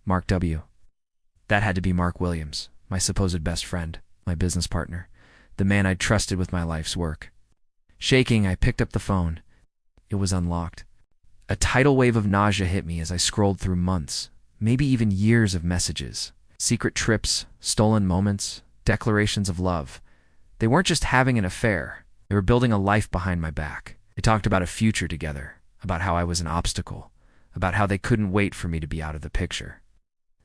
Mark W. That had to be Mark Williams, my supposed best friend, my business partner, the man I'd trusted with my life's work. Shaking, I picked up the phone. It was unlocked. A tidal wave of nausea hit me as I scrolled through months, maybe even years of messages. Secret trips, stolen moments, declarations of love. They weren't just having an affair. They were building a life behind my back. They talked about a future together, about how I was an obstacle, about how they couldn't wait for me to be out of the picture.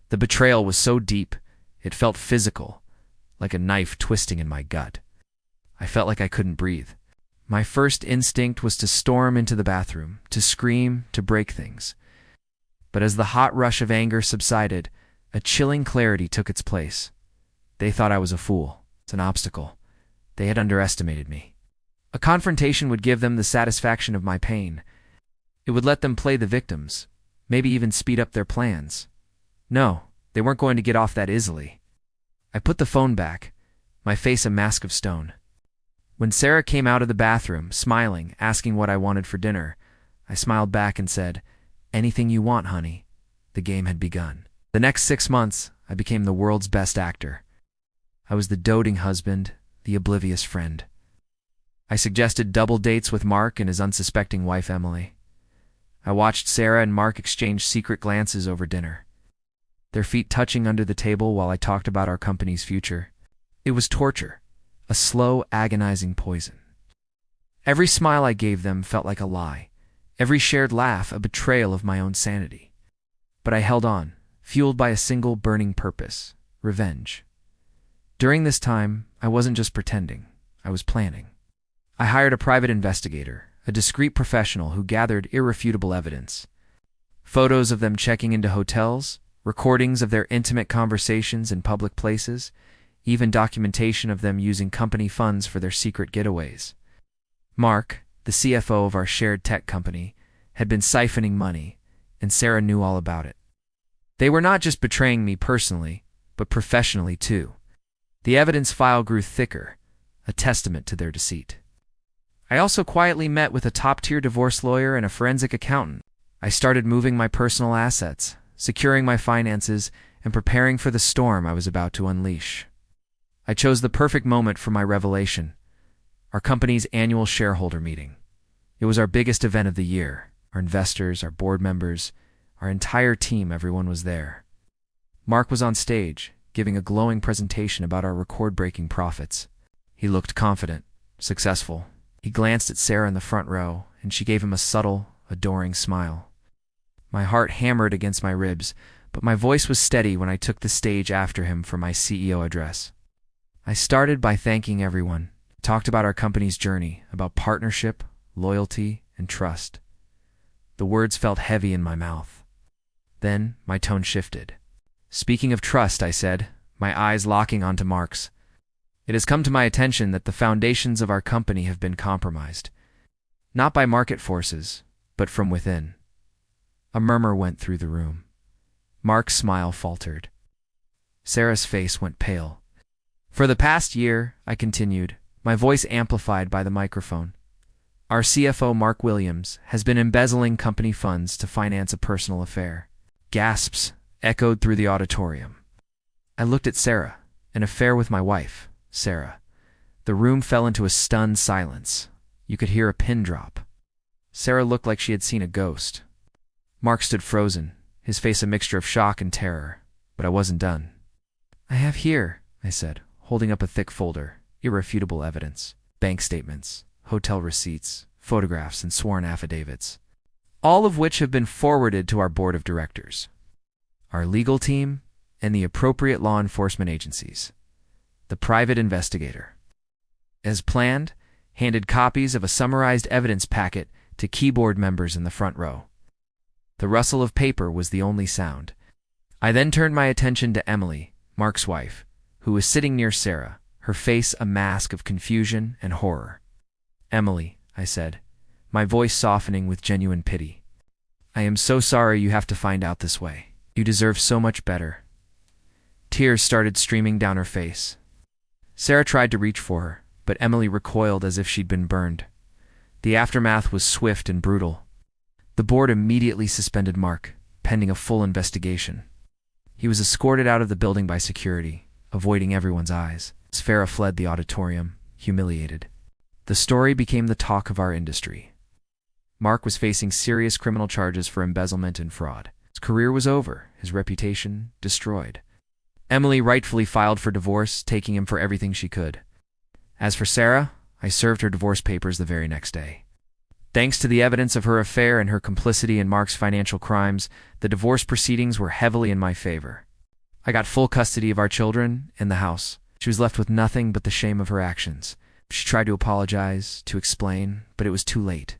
The betrayal was so deep, it felt physical, like a knife twisting in my gut. I felt like I couldn't breathe. My first instinct was to storm into the bathroom, to scream, to break things. But as the hot rush of anger subsided, a chilling clarity took its place. They thought I was a fool, an obstacle. They had underestimated me. A confrontation would give them the satisfaction of my pain. It would let them play the victims, maybe even speed up their plans. No, they weren't going to get off that easily. I put the phone back, my face a mask of stone. When Sarah came out of the bathroom, smiling, asking what I wanted for dinner, I smiled back and said, "Anything you want, honey." The game had begun. The next 6 months, I became the world's best actor. I was the doting husband, the oblivious friend. I suggested double dates with Mark and his unsuspecting wife, Emily. I watched Sarah and Mark exchange secret glances over dinner, their feet touching under the table while I talked about our company's future. It was torture, a slow, agonizing poison. Every smile I gave them felt like a lie, every shared laugh a betrayal of my own sanity. But I held on, fueled by a single burning purpose: revenge. During this time, I wasn't just pretending, I was planning. I hired a private investigator, a discreet professional who gathered irrefutable evidence. Photos of them checking into hotels, recordings of their intimate conversations in public places, even documentation of them using company funds for their secret getaways. Mark, the CFO of our shared tech company, had been siphoning money, and Sarah knew all about it. They were not just betraying me personally, but professionally too. The evidence file grew thicker, a testament to their deceit. I also quietly met with a top-tier divorce lawyer and a forensic accountant. I started moving my personal assets, securing my finances, and preparing for the storm I was about to unleash. I chose the perfect moment for my revelation: our company's annual shareholder meeting. It was our biggest event of the year. Our investors, our board members, our entire team, everyone was there. Mark was on stage, giving a glowing presentation about our record-breaking profits. He looked confident, successful. He glanced at Sarah in the front row, and she gave him a subtle, adoring smile. My heart hammered against my ribs, but my voice was steady when I took the stage after him for my CEO address. I started by thanking everyone, talked about our company's journey, about partnership, loyalty, and trust. The words felt heavy in my mouth. Then my tone shifted. "Speaking of trust," I said, my eyes locking onto Mark's, "it has come to my attention that the foundations of our company have been compromised. Not by market forces, but from within." A murmur went through the room. Mark's smile faltered. Sarah's face went pale. "For the past year," I continued, my voice amplified by the microphone, "our CFO, Mark Williams, has been embezzling company funds to finance a personal affair." Gasps echoed through the auditorium. I looked at Sarah, an affair with my wife, Sarah. The room fell into a stunned silence. You could hear a pin drop. Sarah looked like she had seen a ghost. Mark stood frozen, his face a mixture of shock and terror, but I wasn't done. "I have here," I said, holding up a thick folder, irrefutable evidence, bank statements, hotel receipts, photographs, and sworn affidavits, all of which have been forwarded to our board of directors, our legal team, and the appropriate law enforcement agencies. The private investigator, as planned, handed copies of a summarized evidence packet to keyboard members in the front row. The rustle of paper was the only sound. I then turned my attention to Emily, Mark's wife, who was sitting near Sarah, her face a mask of confusion and horror. "Emily," I said, my voice softening with genuine pity, "I am so sorry you have to find out this way. You deserve so much better." Tears started streaming down her face. Sarah tried to reach for her, but Emily recoiled as if she'd been burned. The aftermath was swift and brutal. The board immediately suspended Mark, pending a full investigation. He was escorted out of the building by security, avoiding everyone's eyes. Farah fled the auditorium, humiliated. The story became the talk of our industry. Mark was facing serious criminal charges for embezzlement and fraud. His career was over, his reputation destroyed. Emily rightfully filed for divorce, taking him for everything she could. As for Sarah, I served her divorce papers the very next day. Thanks to the evidence of her affair and her complicity in Mark's financial crimes, the divorce proceedings were heavily in my favor. I got full custody of our children and the house. She was left with nothing but the shame of her actions. She tried to apologize, to explain, but it was too late.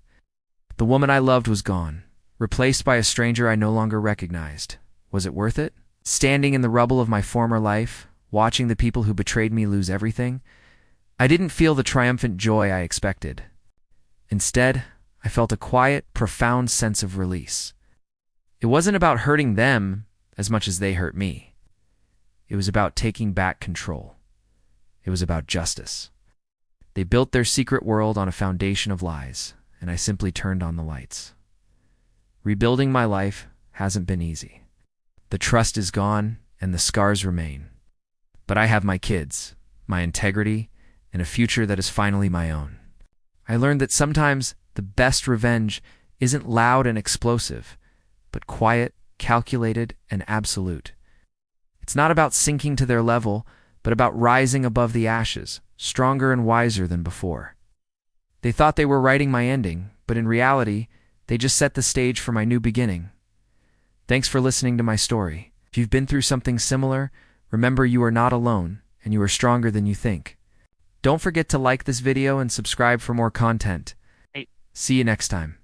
The woman I loved was gone, replaced by a stranger I no longer recognized. Was it worth it? Standing in the rubble of my former life, watching the people who betrayed me lose everything, I didn't feel the triumphant joy I expected. Instead, I felt a quiet, profound sense of release. It wasn't about hurting them as much as they hurt me. It was about taking back control. It was about justice. They built their secret world on a foundation of lies, and I simply turned on the lights. Rebuilding my life hasn't been easy. The trust is gone, and the scars remain. But I have my kids, my integrity, and a future that is finally my own. I learned that sometimes the best revenge isn't loud and explosive, but quiet, calculated, and absolute. It's not about sinking to their level, but about rising above the ashes, stronger and wiser than before. They thought they were writing my ending, but in reality, they just set the stage for my new beginning. Thanks for listening to my story. If you've been through something similar, remember you are not alone, and you are stronger than you think. Don't forget to like this video and subscribe for more content. See you next time.